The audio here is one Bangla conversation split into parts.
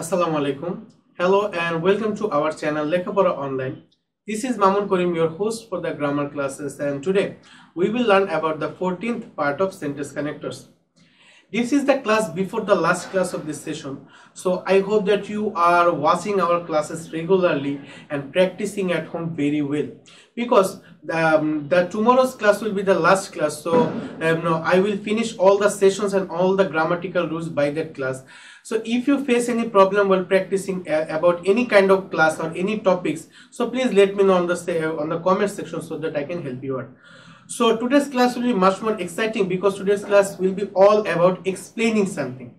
Assalamu alaikum. Hello and welcome to our channel Lekhapora Online. This is Mamun Karim, your host for the grammar classes, and today we will learn about the 14th part of sentence connectors. This is the class before the last class of this session, so I hope that you are watching our classes regularly and practicing at home very well, because the tomorrow's class will be the last class. So I will finish all the sessions and all the grammatical rules by that class. So if you face any problem while practicing about any kind of class or any topics, so please let me know on the comment section so that I can help you out. So today's class will be much more exciting because today's class will be all about explaining something,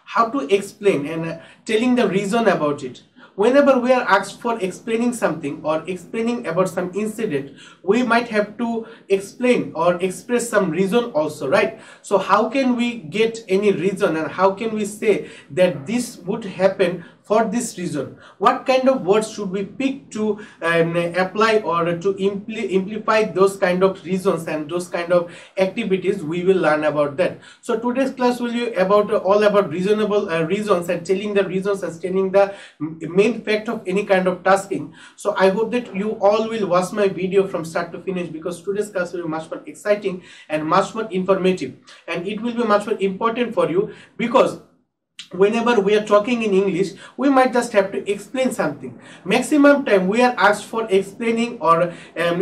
how to explain and telling the reason about it. Whenever we are asked for explaining something or explaining about some incident, we might have to explain or express some reason also, right? So how can we get any reason and how can we say that this would happen for this reason? What kind of words should we pick to apply or to amplify those kind of reasons and those kind of activities? We will learn about that. So today's class will be about all about reasonable reasons and telling the reasons and telling the main fact of any kind of tasking. So I hope that you all will watch my video from start to finish, because today's class will be much more exciting and much more informative, and it will be much more important for you, because whenever we are talking in English, we might just have to explain something. Maximum time we are asked for explaining or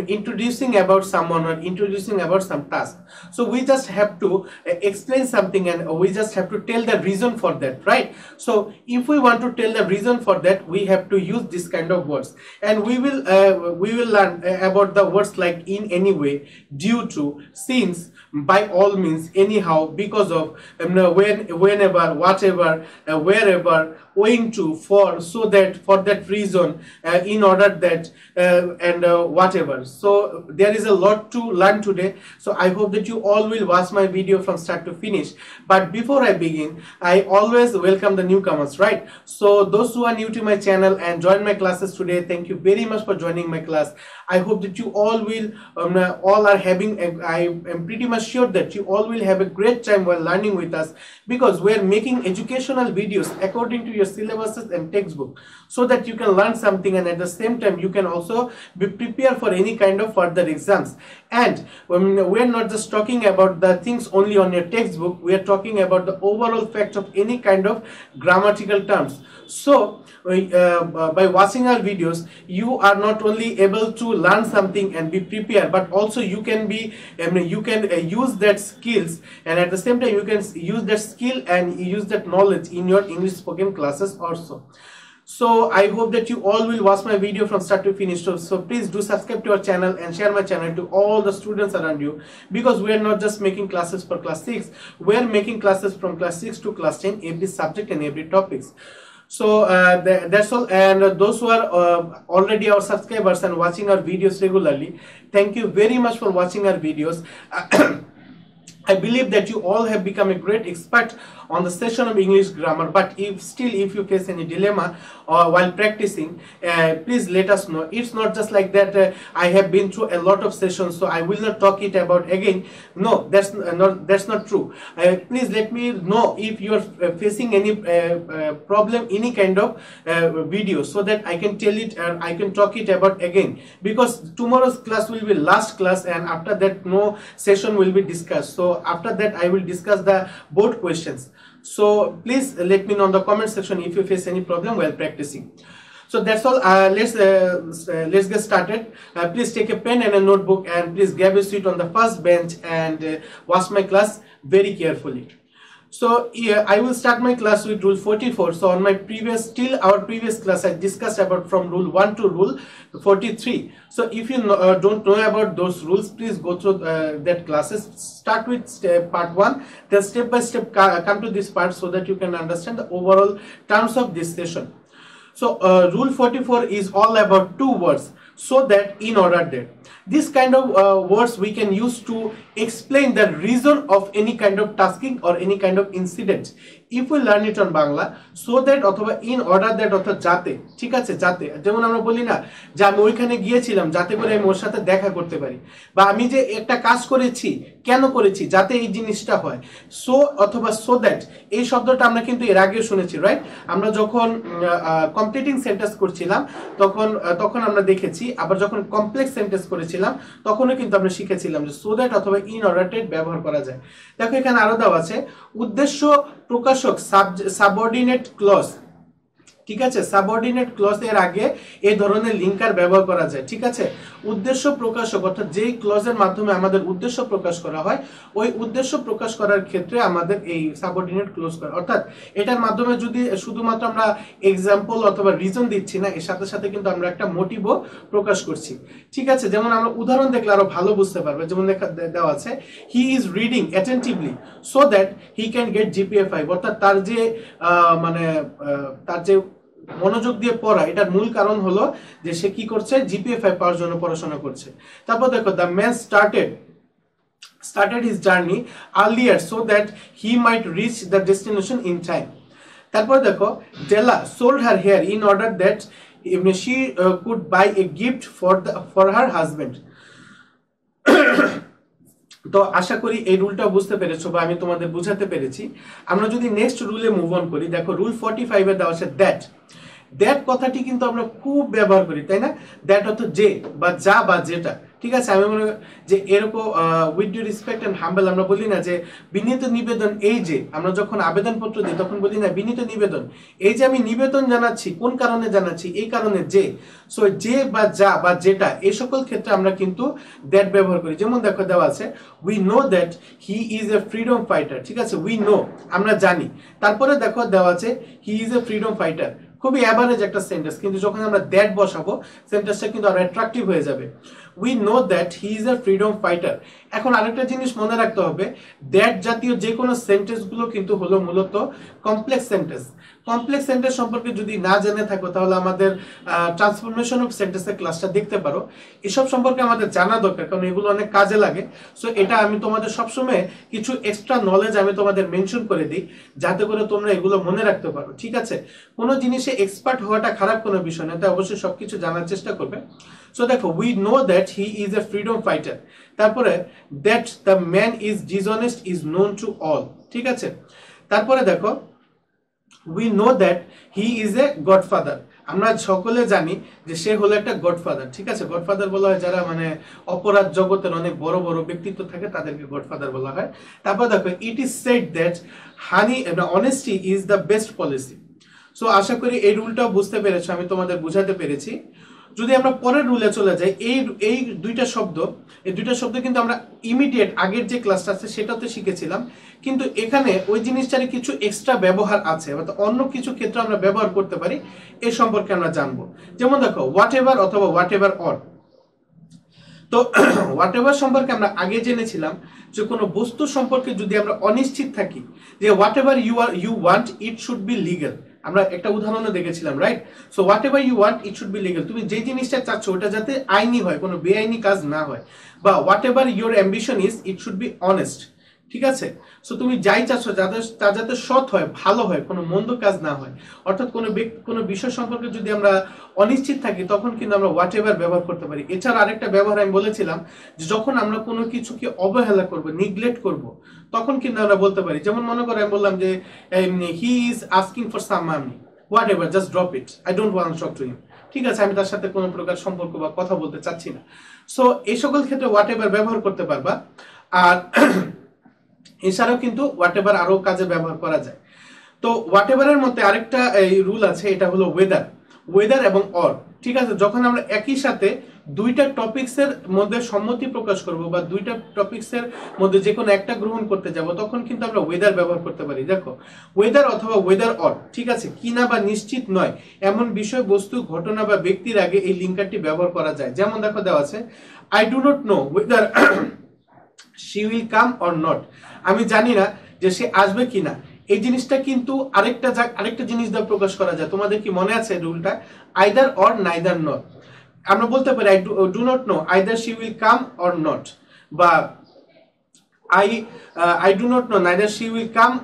introducing about someone or introducing about some task. So we just have to explain something and we just have to tell the reason for that, right? So if we want to tell the reason for that, we have to use this kind of words, and we will learn about the words like in any way, due to, since, by all means, anyhow, because of, whenever, whatever, wherever, owing to, for, so that, for that reason, in order that, and whatever. So there is a lot to learn today, so I hope that you all will watch my video from start to finish. But before I begin, I always welcome the newcomers, right? So those who are new to my channel and join my classes today, thank you very much for joining my class. I hope that you all will all are having I am pretty much sure that you all will have a great time while learning with us, because we are making educational videos according to your syllabuses and textbook, so that you can learn something and at the same time you can also be prepared for any kind of further exams. And we are not just talking about the things only on your textbook, we are talking about the overall fact of any kind of grammatical terms. So by watching our videos, you are not only able to learn something and be prepared, but also you can be you can use that skills, and at the same time you can use that skill and use that knowledge in your English spoken classes also. So I hope that you all will watch my video from start to finish. So please do subscribe to our channel and share my channel to all the students around you, because we are not just making classes for class 6, we are making classes from class 6 to class 10, every subject and every topics. So that's all. And those who are already our subscribers and watching our videos regularly, thank you very much for watching our videos. I believe that you all have become a great expert on the session of English grammar, but if you face any dilemma while practicing, please let us know. It's not just like that I have been through a lot of sessions, so I will not talk it about again. No, that's not true. Please let me know if you are facing any problem, any kind of video, so that I can tell it and I can talk it about again, because tomorrow's class will be last class, and after that no session will be discussed. So after that I will discuss the board questions. So please let me know in the comment section if you face any problem while practicing. So that's all. Let's get started. Please take a pen and a notebook, and please grab a seat on the first bench and watch my class very carefully. So I will start my class with rule 44. So on my our previous class, I discussed about from rule 1 to rule 43. So if you don't know about those rules, please go through that classes. Start with part 1, then step by step come to this part, so that you can understand the overall terms of this session. So rule 44 is all about two words, so that, in order that. This kind of words we can use to explain the reason of any kind of tasking or any kind of incident. If we learn it on Bangla, so that অথবা in order that অর্থাৎ যাতে, ঠিক আছে, যাতে, যেমন আমরা বলি না যে আমি ওইখানে গিয়েছিলাম যাতে করে আমি ওর সাথে দেখা করতে পারি, বা আমি যে একটা কাজ করেছি কেন করেছি, যাতে এই জিনিসটা হয়। সো অথবা সো দ্যাট এই শব্দটা আমরা কিন্তু এর আগেও শুনেছি, রাইট? আমরা যখন কমপ্লিটিং সেন্টেন্স করছিলাম তখন আমরা দেখেছি, আবার যখন কমপ্লেক্স সেন্টেন্স করেছিলাম তখনও কিন্তু আমরা শিখেছিলাম যে সো দ্যাট অথবা ইন অর্ডার টেট ব্যবহার করা যায়। দেখো এখানে আরো দেওয়া আছে উদ্দেশ্য প্রকাশক সাবঅর্ডিনেট ক্লজ, ঠিক আছে, সাবঅর্ডিনেট ক্লজ এর আগে এই ধরনের লিঙ্কার ব্যবহার করা যায়, ঠিক আছে। উদ্দেশ্য প্রকাশক অর্থাৎ যেই ক্লজের মাধ্যমে আমাদের উদ্দেশ্য প্রকাশ করা হয়, ওই উদ্দেশ্য প্রকাশ করার ক্ষেত্রে আমাদের এই সাবঅর্ডিনেট ক্লজ করা, অর্থাৎ এটার মাধ্যমে যদি শুধুমাত্র আমরা এক্সাম্পল অথবা রিজন দিচ্ছি না, এর সাথে সাথে কিন্তু আমরা একটা মোটিভও প্রকাশ করছি, ঠিক আছে। যেমন আমরা উদাহরণ দেখলে আরো ভালো বুঝতে পারবে। যেমন দেওয়া আছে he is reading attentively so that he can get GPA 5, অর্থাৎ তার যে তার যে মনোযোগ দিয়ে পড়া, এটার মূল কারণ হলো যে সে কি করছে, জিপিএ 5 পাওয়ার জন্য পড়াশোনা করছে। তারপর দেখো the man started his journey earlier so that he might reach the destination in time. তারপর দেখো Della sold her hair in order that she could buy a gift for her husband. তো আশা করি এই রুলটা বুঝতে পেরেছো বা আমি তোমাদের বুঝাতে পেরেছি। আমরা যদি নেক্সট রুলে মুভ অন করি, দেখো রুল 45 এ দেওয়া আছে দ্যাট কথাটি কিন্তু আমরা খুব ব্যবহার করি, তাই না? দ্যাট অর্থ যে বা যা বা যেটা, ঠিক আছে। আমি মনে করি যে এরকম উইথ ডিউ রেসপেক্ট এন্ড হাম্বল আমরা বলি না যে বিনীত নিবেদন, এই যে আমরা যখন আবেদনপত্র দিই তখন বলি না বিনীত নিবেদন, এই যে আমি নিবেদন জানাচ্ছি, কোন কারণে জানাচ্ছি, এই কারণে যে। সো যে বা যা বা যেটা, এই সকল ক্ষেত্রে আমরা কিন্তু দ্যাট ব্যবহার করি। যেমন দেখো দেওয়া আছে we know that he is a freedom fighter, ঠিক আছে, উই নো আমরা জানি। তারপরে দেখো দেওয়া আছে হি ইজ এ ফ্রিডম ফাইটার, খুবই অ্যাভারেজ একটা সেন্টেন্স, কিন্তু যখন আমরা দ্যাট বসাবো সেন্টেন্সটা কিন্তু আরো অ্যাট্রাকটিভ হয়ে যাবে। We know that he is a freedom fighter. এখন আরেকটা জিনিস মনে রাখতে হবে, দ্যাট জাতীয় যে কোনো সেন্টেন্স গুলো কিন্তু হলো মূলত কমপ্লেক্স সেন্টেন্স। কমপ্লেক্স সেন্টেন্স সম্পর্কে যদি না জেনে থাকো তাহলে আমাদের ট্রান্সফরমেশন অফ সেন্টেন্সের ক্লাসটা দেখতে পারো। এসব সম্পর্কে আমাদের জানা দরকার, কারণ এগুলো অনেক কাজে লাগে। সো এটা আমি তোমাদের সবসময় কিছু এক্সট্রা নলেজ আমি তোমাদের মেনশন করে দিই, যাতে করে তোমরা এগুলো মনে রাখতে পারো, ঠিক আছে। কোনো জিনিসে এক্সপার্ট হওয়াটা খারাপ কোনো বিষয় না, তাই অবশ্যই সবকিছু জানার চেষ্টা করবে। সো দেখো we know that he is a freedom fighter, তারপরে that the man is dishonest is known to all, ঠিক আছে। তারপরে দেখো we know that he is a godfather, আমরা সকলে জানি যে সে হলো একটা গডফাদার, ঠিক আছে। গডফাদার বলা হয় যারা মানে অপরাধ জগতের অনেক বড় বড় ব্যক্তিত্ব থাকে তাদেরকে গডফাদার বলা হয়। তারপর দেখো it is said that honesty is the best policy. So আশা করি এই রুলটাও বুঝতে পেরেছো, আমি তোমাদের বুঝাতে পেরেছি। যদি আমরা পরের রুলে চলে যাই, এই দুইটা শব্দ কিন্তু আমরা ইমিডিয়েট আগের যে ক্লাসটা আছে সেটাতে শিখেছিলাম, কিন্তু এখানে ওই জিনিসটার কিছু এক্সট্রা ব্যবহার আছে, অর্থাৎ অন্য কিছু ক্ষেত্রে আমরা ব্যবহার করতে পারি, এ সম্পর্কে আমরা জানবো। যেমন দেখো হোয়াট এভার অথবা হোয়াট এভার অর। তো হোয়াট এভার সম্পর্কে আমরা আগে জেনেছিলাম যে কোনো বস্তু সম্পর্কে যদি আমরা অনিশ্চিত থাকি, যে whatever you want it should be legal, আমরা একটা উদাহরণে দেখেছিলাম, right? So whatever you want it should be legal, তুমি যে জিনিসটা চাচ্ছ ওটা যাতে আইনি হয়, কোনো বেআইনি কাজ না হয়। বা what ever your ambition is it should be honest, ঠিক আছে। সো তুমি যাই চাচ্ছ তা যাতে সৎ হয়, ভালো হয়, কোনো মন্দ কাজ না হয়। অর্থাৎ কোনো বিষয় সম্পর্কে যদি আমরা অনিশ্চিত থাকি তখন কিন্তু আমরা হোয়াট এভার ব্যবহার করতে পারি। এছাড়া আরেকটা ব্যবহার আমি বলেছিলাম যে যখন আমরা কোনো কিছুকে অবহেলা করব, নিগলেক্ট করব, তখন কিন্তু আমরা বলতে পারি। যেমন মনে করো আমি বললাম যে he is asking for some money, what ever, just drop it, I don't want to talk to him, ঠিক আছে, আমি তার সাথে কোনো প্রকার সম্পর্ক বা কথা বলতে চাচ্ছি না। সো এই সকল ক্ষেত্রে হোয়াট এভার ব্যবহার করতে পারবা। আর এছাড়াও কিন্তু হোয়াট এভার আরো কাজে ব্যবহার করা যায়। তো হোয়াট এভারের মধ্যে আরেকটা রুল আছে, এটা হলো ওয়েদার এবং অর, ঠিক আছে। যখন আমরা একই সাথে দুইটা টপিক্সের মধ্যে সম্মতি প্রকাশ করব বা দুইটা টপিক্সের মধ্যে যে কোনো একটা গ্রহণ করতে যাব, তখন কিন্তু আমরা ওয়েদার ব্যবহার করতে পারি। দেখো ওয়েদার অথবা ওয়েদার অর, ঠিক আছে, কিনা বা নিশ্চিত নয় এমন বিষয়, বস্তু, ঘটনা বা ব্যক্তির আগে এই লিঙ্কারটি ব্যবহার করা যায়। যেমন দেখো দেওয়া আছে I do not know whether she will come or not, আমি জানি না যে সে আসবে কিনা। এই জিনিসটা কিন্তু আরেকটা জিনিস দ্বারা প্রকাশ করা যায়। তোমাদের কি মনে আছে রুলটা? Either or neither not. আমরা বলতে পারি I do not know either she will come or not, বা I do not know neither she will come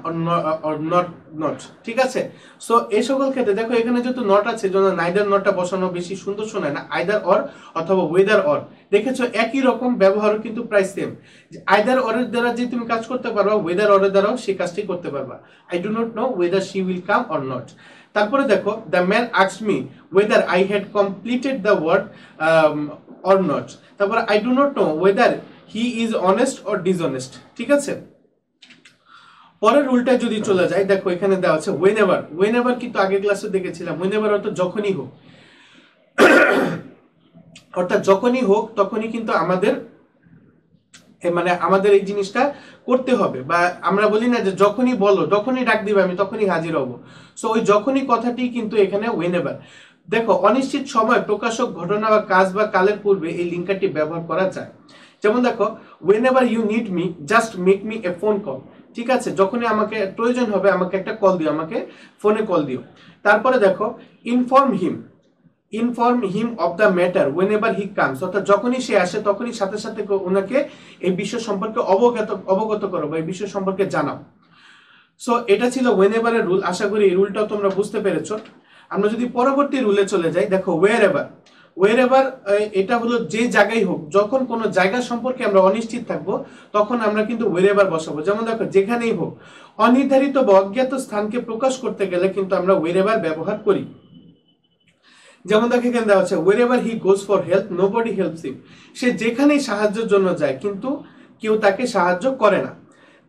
or not ঠিক আছে। সো এই সকল ক্ষেত্রে দেখো এখানে যেহেতু নট আছে জন্য নাইদার নটটা বসানো বেশি সুন্দর শোনায় না, আইদার অর অথবা ওয়েদার অর। দেখেছো একই রকম ব্যবহারও কিন্তু প্রায় সেম, আইদার অরের দ্বারা যে তুমি কাজ করতে পারবা ওয়েদার অরের দ্বারাও সেই কাজটি করতে পারবা। I do not know whether she will come or not. তারপরে দেখো the man asked me whether I had completed the work or not. তারপরে I do not know whether he is honest or dishonest, ঠিক আছে। পরের রুলটা যদি চলে যায়, দেখো এখানে দেওয়া আছে ওয়েনেভার। ওয়েনেভার কিন্তু আগের ক্লাসে দেখেছিলাম, ওয়েনেভার অর্থাৎ যখনই হোক, অর্থাৎ যখনই হোক তখনই কিন্তু আমাদের মানে আমাদের এই জিনিসটা করতে হবে, বা আমরা বলি না যে যখনই বলো যখনই ডাক দিবে আমি তখনই হাজির হব। সো ওই যখনই কথাটি কিন্তু এখানে ওয়েনেভার। দেখো অনিশ্চিত সময়, প্রকাশক, ঘটনা বা কাজ বা কালের পূর্বে এই লিঙ্কারটি ব্যবহার করা যায়। যেমন দেখো whenever you need me just make me a phone call, ঠিক আছে, যখনই আমাকে প্রয়োজন হবে আমাকে একটা কল দিও, আমাকে ফোনে কল দিও। তারপরে দেখো inform him of the matter whenever he comes, অর্থাৎ যখনই সে আসে তখনই সাথে সাথে ওনাকে এই বিষয় সম্পর্কে অবগত করো বা এই বিষয় সম্পর্কে জানাও। সো এটা ছিল whenever এর রুল। আশা করি এই রুলটাও তোমরা বুঝতে পেরেছো। আমরা যদি পরবর্তী রুলে চলে যাই, দেখো wherever এটা হলো যে জায়গায় হোক, যখন কোনো জায়গা সম্পর্কে আমরা অনিশ্চিত থাকবো তখন আমরা কিন্তু wherever বসাবো। যেমন দেখো যেখানেই হোক, অনির্ধারিত বা অজ্ঞাত স্থানকে প্রকাশ করতে গেলে কিন্তু আমরা wherever ব্যবহার করি। যেমন দেখো এখানে দেওয়া আছে wherever he goes for help nobody helps him, সে যেখানেই সাহায্যের জন্য যায় কিন্তু কেউ তাকে সাহায্য করে না।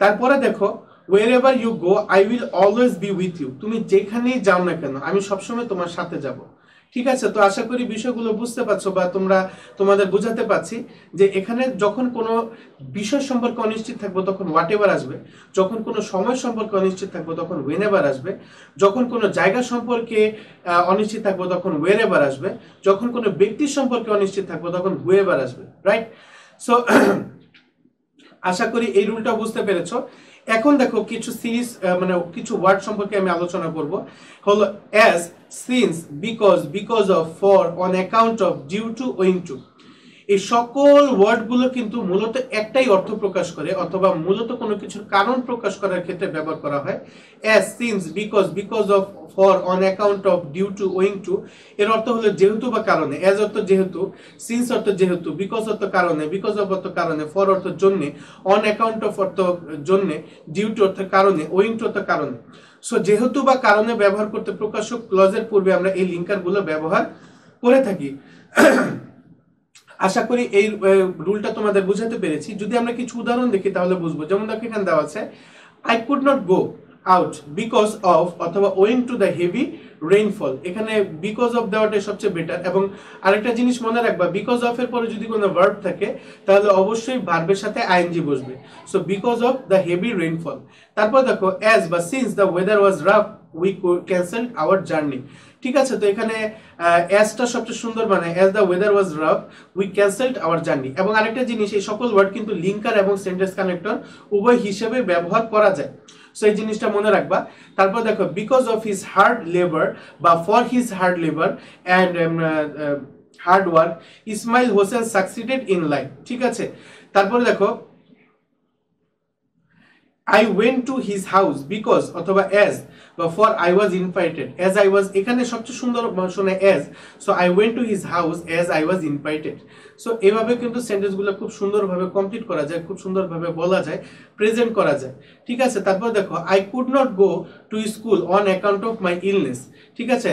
তারপরে দেখো wherever you go I will always be with you, তুমি যেখানেই যাও না কেন আমি সবসময় তোমার সাথে যাব। ঠিক আছে, তো আশা করি বিষয়গুলো বুঝতে পারছো বা তোমাদের বোঝাতে পারছি যে এখানে যখন কোনো বিষয় সম্পর্কে অনিশ্চিত থাকবো তখন হোয়াট এভার আসবে, যখন কোনো সময় সম্পর্কে অনিশ্চিত থাকবো তখন ওয়েন এভার আসবে, যখন কোনো জায়গা সম্পর্কে অনিশ্চিত থাকবো তখন ওয়ের এভার আসবে, যখন কোনো ব্যক্তির সম্পর্কে অনিশ্চিত থাকবো তখন হু এভার আসবে, রাইট। সো আশা করি এই রুলটা বুঝতে পেরেছো। এখন দেখো কিছু সিরিজ মানে কিছু ওয়ার্ড সম্পর্কে আমি আলোচনা করব, হলো as, since, because of, for, on account of, due to, owing to. এই সকল ওয়ার্ডগুলো কিন্তু মূলত একটাই অর্থ প্রকাশ করে, অথবা মূলত কোনো কিছুর কারণ প্রকাশ করার ক্ষেত্রে ব্যবহার করা হয়। As, since, because of, for, on account of, due to, owing to. এর অর্থ হলো যেহেতু বা কারণে। অ্যাজ অর্থ যেহেতু, সিন্স অর্থ যেহেতু, বিকজ অর্থ কারণে, বিকজ অফ অর্থ কারণে, ফর অর্থ জন্যে, অন অ্যাকাউন্ট অফ অর্থ জন্যে, ডিউ টু অর্থ কারণে, ওয়িং টু অর্থ কারণে। সো যেহেতু বা কারণে ব্যবহার করতে প্রকাশক ক্লজের পূর্বে আমরা এই লিঙ্কারগুলো ব্যবহার করে থাকি। আশা করি এই রুলটা তোমাদের বুঝাতে পেরেছি। যদি আমরা কিছু উদাহরণ দেখি তাহলে বুঝবো। যেমন দেখো এখানে দেওয়া আছে I could not go out because of অথবা owing to the heavy rainfall. এখানে বিকজ অফ দেওয়াটাই সবচেয়ে বেটার। এবং আরেকটা জিনিস মনে রাখবা, বিকজ অফ এর পরে যদি কোনো ভার্ব থাকে তাহলে অবশ্যই ভার্বের সাথে আইএনজি বসবে। So because of the heavy rainfall. তারপর দেখো অ্যাজ বা since the weather was rough we cancelled hour journey. ঠিক আছে, তো এখানে অ্যাজটা সবচেয়ে সুন্দর, মানে as the weather was rough we cancelled hour journey. এবং আরেকটা জিনিস, এই সকল ওয়ার্ড কিন্তু লিঙ্কার এবং সেন্টেন্স কানেক্টর উভয় হিসেবে ব্যবহার করা যায়। সো এই জিনিসটা মনে রাখবা। তারপর দেখো because of his hard labour বা for his hard labour and hard work Ismail Hossain succeeded in life. ঠিক আছে, তারপরে দেখো I went to his house because অথবা as বা for I was invited, as I was এখানে সবচেয়ে সুন্দর শোনে as, so I went to his house as I was invited। So এভাবে কিন্তু সেন্টেন্সগুলো খুব সুন্দরভাবে কমপ্লিট করা যায়, খুব সুন্দরভাবে বলা যায়, প্রেজেন্ট করা যায়। ঠিক আছে, তারপর দেখো I could not go to school on account of my illness। ঠিক আছে,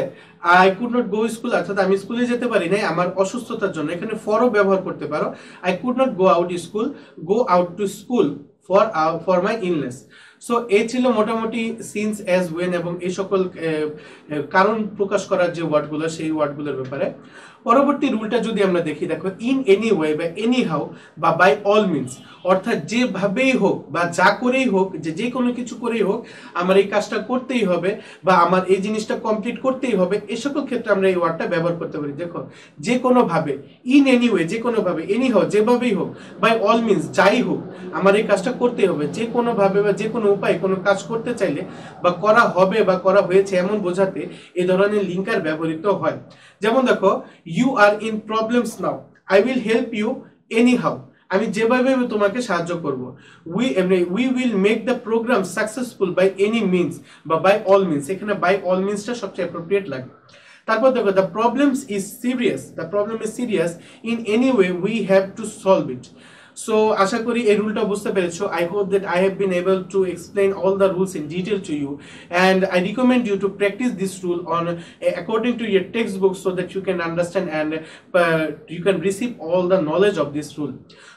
I could not go school অর্থাৎ আমি স্কুলে যেতে পারি নাই আমার অসুস্থতার জন্য। এখানে ফরও ব্যবহার করতে পারো। I could not go out to school for my illness। So এই ছিল মোটামুটি সিন্স, অ্যাজ, ওয়েন এবং এই সকল কারণ প্রকাশ করার যে ওয়ার্ডগুলো সেই ওয়ার্ডগুলোর ব্যাপারে। পরবর্তী রুলটা যদি আমরা দেখি, দেখো ইন এনি ওয়ে বা এনি হাউ বা বাই অল মিনস, অর্থাৎ যেভাবেই হোক বা যা করেই হোক, যে কোনো কিছু করেই হোক আমার এই কাজটা করতেই হবে বা আমার এই জিনিসটা কমপ্লিট করতেই হবে, এই সকল ক্ষেত্রে আমরা এই ওয়ার্ডটা ব্যবহার করতে পারি। দেখো যে কোনোভাবে, ইন এনি ওয়ে যে কোনোভাবে, এনি হাউ যেভাবেই হোক, বাই অল মিনস যাই হোক আমার এই কাজটা করতেই হবে, যে কোনোভাবে বা যে কোনো উপায় কোনো কাজ করতে চাইলে বা করা হবে বা করা হয়েছে এমন বোঝাতে এই ধরনের লিঙ্কার ব্যবহৃত হয়। যেমন দেখো, you are in problems now, I will help you anyhow, আমি যেভাবে তোমাকে সাহায্য করব। We will make the programme successful by any means বা বাই অল মিনস, এখানে বাই অল মিনসটা সবচেয়ে অ্যাপ্রোপ্রিয়েট লাগে। তারপর দেখো, the problems is serious, the problem is serious in any way we have to solve it. So আশা করি এই রুলটা বুঝতে পেরেছো। I hope that I have been able to explain all the rules in detail to you, and I recommend you to practice this rule on according to your textbook so that you can understand and you can receive all the knowledge of this rule.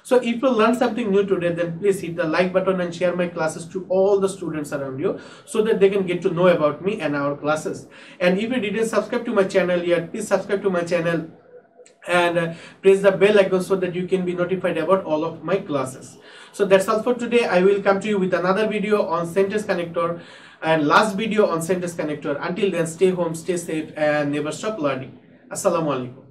So if you learned something new today, then please hit the like button and share my classes to all the students around you so that they can get to know about me and our classes. And if you didn't subscribe to my channel yet, please subscribe to my channel and press the bell icon so that you can be notified about all of my classes. So that's all for today. I will come to you with another video on sentence connector and last video on sentence connector. Until then, stay home, stay safe, and never stop learning. Assalamu alaikum.